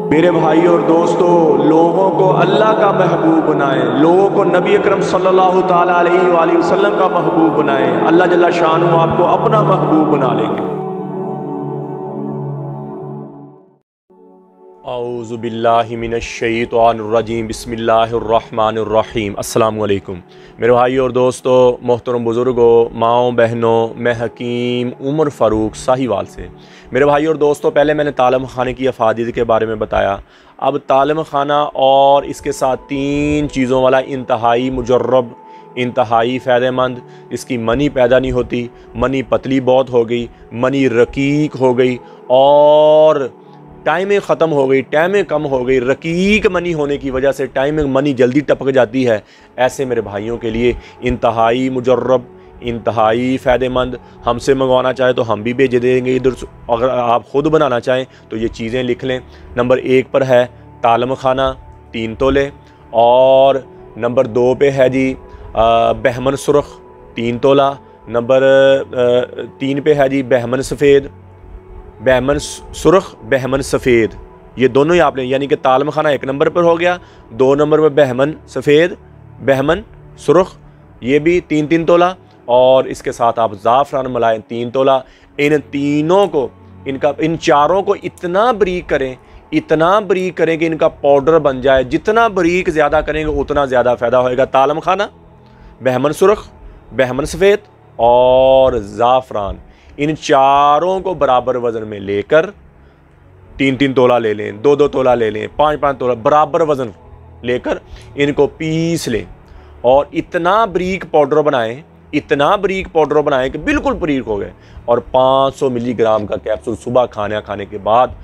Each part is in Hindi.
मेरे भाई और दोस्तों, लोगों को अल्लाह का महबूब बनाएं, लोगों को नबी अकरम सल्लल्लाहु ताला अलैहि वसल्लम का महबूब बनाएं। अल्लाह जल्ला शानु आपको अपना महबूब बना लेंगे। औज़ु बिल्लाहि मिनश्शैतानिर्रजीम, बिस्मिल्लाहिर्रहमानिर्रहीम। अस्सलामु अलैकुम मेरे भाई और दोस्तों, मोहतरम बुज़ुर्गों, माओ बहनों, मैं हकीम उमर फ़ारूक साहिवाल से। मेरे भाई और दोस्तों, पहले मैंने तालिम खाने की अफादीत के बारे में बताया। अब तालिम खाना और इसके साथ 3 चीज़ों वाला इंतहाई मुजर्रब, इंतहाई फ़ायदेमंद, इसकी मनी पैदा नहीं होती, मनी पतली बहुत हो गई, मनी रकीक हो गई और टाइमें ख़त्म हो गई, टाइमें कम हो गई, रकीक मनी होने की वजह से टाइम मनी जल्दी टपक जाती है। ऐसे मेरे भाइयों के लिए इंतहाई मुजर्रब, इंतहाई फ़ायदेमंद, हमसे मंगवाना चाहे तो हम भी भेज देंगे इधर। अगर आप ख़ुद बनाना चाहें तो ये चीज़ें लिख लें। नंबर 1 पर है तालिम खाना 3 तोले, और नंबर 2 पे है जी बहमन सुरख 3 तोला, नंबर 3 पे है जी बहमन सफ़ेद, बहमन सुरख, बहमन सफ़ेद, ये दोनों ही आपने, यानी कि तालिम खाना 1 नंबर पर हो गया, 2 नंबर पर बहमन सफ़ेद, बहमन सुरख, ये भी 3-3 तोला, और इसके साथ आप ज़ाफ़रान मलाई 3 तोला। इन तीनों को, इन चारों को इतना बरीक करें, इतना बरीक करें कि इनका पाउडर बन जाए। जितना बरीक ज़्यादा करेंगे उतना ज़्यादा फ़ायदा होएगा। तालिम खाना, बहमन सुरख, बहमन सफ़ेद और ज़ाफ़रान, इन चारों को बराबर वज़न में लेकर 3-3 तोला ले लें, 2-2 तोला ले लें, 5-5 तोला, बराबर वज़न लेकर इनको पीस लें और इतना बारीक पाउडर बनाएं, इतना बारीक पाउडर बनाएं कि बिल्कुल बारीक हो गए। और 500 मिलीग्राम का कैप्सूल सुबह खाने के बाद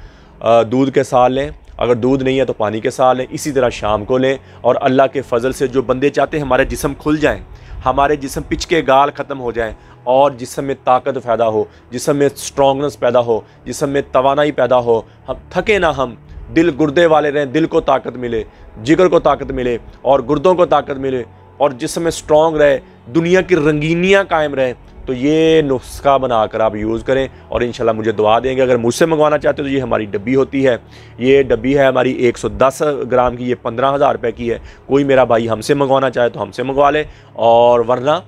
दूध के साथ लें। अगर दूध नहीं है तो पानी के साथ लें। इसी तरह शाम को लें। और अल्लाह के फजल से जो बंदे चाहते हैं हमारे जिस्म खुल जाएं, हमारे जिस्म पिच के गाल ख़त्म हो जाएं और जिस्म में ताकत पैदा हो, जिस्म में स्ट्रॉन्गनेस पैदा हो, जिस्म में तवानाई पैदा हो, हम थके ना, हम दिल गुर्दे वाले रहें, दिल को ताकत मिले, जिगर को ताकत मिले और गुर्दों को ताकत मिले और जिस्म में स्ट्रॉन्ग रहे, दुनिया की रंगीनियाँ कायम रहे, तो ये नुस्खा बनाकर आप यूज़ करें और इंशाल्लाह मुझे दुआ देंगे। अगर मुझसे मंगवाना चाहते हो तो ये हमारी डब्बी होती है, ये डब्बी है हमारी 110 ग्राम की, ये 15,000 रुपये की है। कोई मेरा भाई हमसे मंगवाना चाहे तो हमसे मंगवा ले, और वरना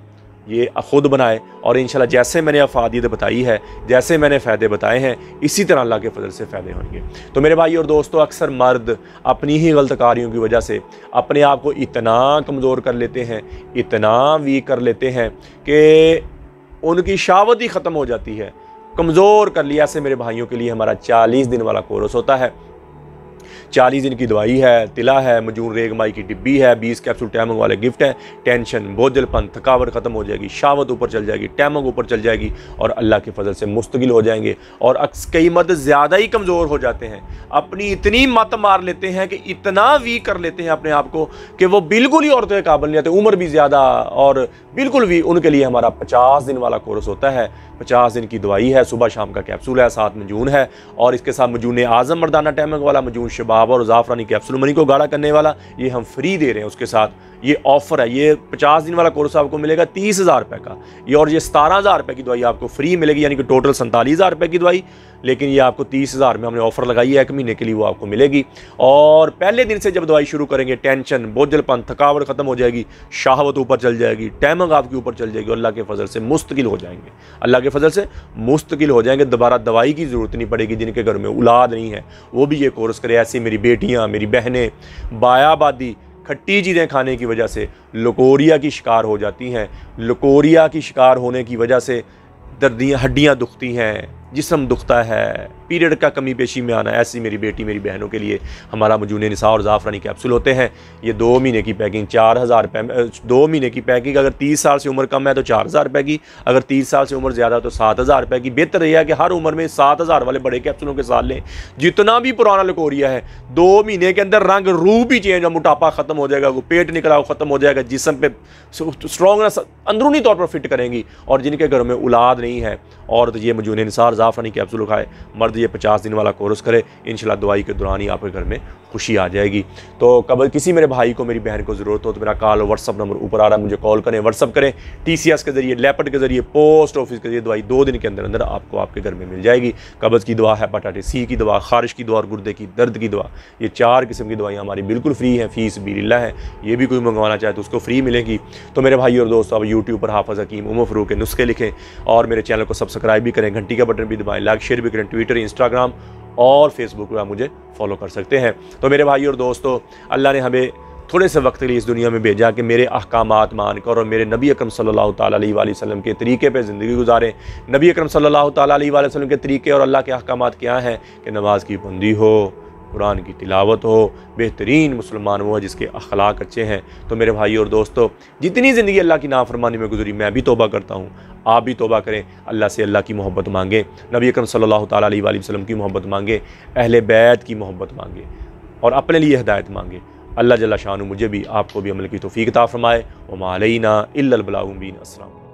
ये ख़ुद बनाए। और इंशाल्लाह जैसे मैंने अफादीत बताई है, जैसे मैंने फ़ायदे बताए हैं, इसी तरह अल्लाह के फजल से फ़ायदे होंगे। तो मेरे भाई और दोस्तों, अक्सर मर्द अपनी ही गलतकारियों की वजह से अपने आप को इतना कमज़ोर कर लेते हैं, इतना वीक कर लेते हैं कि उनकी शावत ही ख़त्म हो जाती है। कमज़ोर कर लिया। ऐसे मेरे भाइयों के लिए हमारा 40 दिन वाला कोर्स होता है। 40 दिन की दवाई है, तिला है, मजून रेगमाई की डिब्बी है, 20 कैप्सूल टैमंग वाले गिफ्ट है। टेंशन, बोझलपन, थकावट ख़त्म हो जाएगी, शावत ऊपर चल जाएगी, टैमंग ऊपर चल जाएगी और अल्लाह के फजल से मुस्तकिल हो जाएंगे। और कई मर्द ज़्यादा ही कमज़ोर हो जाते हैं, अपनी इतनी मत मार लेते हैं कि इतना वीक कर लेते हैं अपने आप को कि वो बिल्कुल ही औरतों के काबिल नहीं आते, उम्र भी ज़्यादा और बिल्कुल भी। उनके लिए हमारा 50 दिन वाला कोर्स होता है। 50 दिन की दवाई है, सुबह शाम का कैप्सूल है, साथ मजून है और इसके साथ मजून आज़म मर्दाना टैमंग वाला, मजून शबाब और ज़ाफ़रानी कैप्सूल मनी को गाढ़ा करने वाला, ये हम फ्री दे रहे हैं। उसके साथ ये ऑफ़र है, ये 50 दिन वाला कोर्स आपको मिलेगा 30,000 रुपये का, ये और ये 17,000 रुपये की दवाई आपको फ्री मिलेगी, यानी कि टोटल 47,000 रुपये की दवाई, लेकिन ये आपको 30,000 में हमने ऑफ़र लगाई है, 1 महीने के लिए वो आपको मिलेगी। और पहले दिन से जब दवाई शुरू करेंगे, टेंशन, बोझलपन, थकावट ख़त्म हो जाएगी, शाहवत ऊपर चल जाएगी, टैमंग आपके ऊपर चल जाएगी, अल्लाह के फजल से मुस्तकिल हो जाएंगे, अल्लाह के फजल से मुस्तकिल हो जाएंगे। दोबारा दवाई की ज़रूरत नहीं पड़ेगी। जिनके घर में औलाद नहीं है वो भी ये कोर्स करे। ऐसी मेरी बेटियाँ, मेरी बहनें बायाबादी खट्टी चीज़ें खाने की वजह से लकोरिया की शिकार हो जाती हैं। लकोरिया की शिकार होने की वजह से दर्दियाँ, हड्डियाँ दुखती हैं, जिस्म दुखता है, पीरियड का कमी पेशी में आना। ऐसी मेरी बेटी, मेरी बहनों के लिए हमारा मजून निसा और ज़ाफ़रानी कैप्सूल होते हैं। ये 2 महीने की पैकिंग 4,000 रुपये, 2 महीने की पैकिंग। अगर 30 साल से उम्र कम है तो 4,000 रुपये की, अगर 30 साल से उम्र ज़्यादा तो 7,000 रुपये की। बेहतर यह है कि हर उम्र में 7,000 वाले बड़े कैप्सूलों के साथ लें। जितना भी पुराना लकोरिया है 2 महीने के अंदर रंग रूप ही चेंज, मोटापा ख़त्म हो जाएगा, पेट निकला ख़त्म हो जाएगा, जिस्म पे स्ट्रॉन्गनेस अंदरूनी तौर पर फिट करेंगी। और जिनके घरों में औलाद नहीं है और तो ये मजून निसा और ज़ाफ़रानी कैप्सूल खाए। मर्द फ़र्ज़ ये 50 दिन वाला कोर्स करे, इंशाल्लाह दुआई के दौरान ही आपके घर में खुशी आ जाएगी। तो कब किसी मेरे भाई को, मेरी बहन को ज़रूरत हो तो मेरा कॉल व्हाट्सअप नंबर ऊपर आ रहा है, मुझे कॉल करें, व्हाट्सअप करें। TCS के ज़रिए, लेपर्ड के ज़रिए, पोस्ट ऑफिस के ज़रिए दवाई 2 दिन के अंदर अंदर आपको आपके घर में मिल जाएगी। कब्ज़ की दवा, हेपेटाइटिस C की दवा, ख़ारिश की दवा और गुर्दे की दर्द की दवा, ये 4 किस्म की दवाइयाँ हमारी बिल्कुल फ्री हैं, फ़ीस बिल्ला है। ये भी कोई मंगवाना चाहे तो उसको फ्री मिलेगी। तो मेरे भाई और दोस्तों, अब यूट्यूब पर हाफ़िज़ हकीम उमर फ़ारूक के नुस्खे लिखें और मेरे चैनल को सब्सक्राइब भी करें, घंटी का बटन भी दबाएं, लाइक शेयर भी करें। ट्विटर, इंस्टाग्राम और फेसबुक पर आप मुझे फॉलो कर सकते हैं। तो मेरे भाई और दोस्तों, अल्लाह ने हमें थोड़े से वक्त के लिए इस दुनिया में भेजा कि मेरे अहकामात मानकर और मेरे नबी अकरम सल्लल्लाहु ताला अलैहि वसल्लम के तरीके पे ज़िंदगी गुजारें। नबी अकरम सल्लल्लाहु ताला अलैहि वसल्लम के तरीके और अल्लाह के अहकामात क्या हैं कि नमाज की पाबंदी हो, कुरान की तिलावत हो, बेहतरीन मुसलमान वो है जिसके अखलाक अच्छे हैं। तो मेरे भाई और दोस्तों, जितनी ज़िंदगी अल्लाह की नाफरमानी में गुजरी, मैं भी तौबा करता हूँ, आप भी तौबा करें। अल्लाह से अल्लाह की मोहब्बत मांगें, नबी अकरम सल्लल्लाहु ताला अलैहि वसल्लम की मोहब्बत मांगें, अहले बैत की मोहब्बत मांगें और अपने लिए हिदायत मांगें। अल्लाह जल्ला शानु मुझे भी आपको भी अमल की तौफीक अता फरमाए। व मा अलैना इल्लल बलागुल मुबीन। अस्सलाम।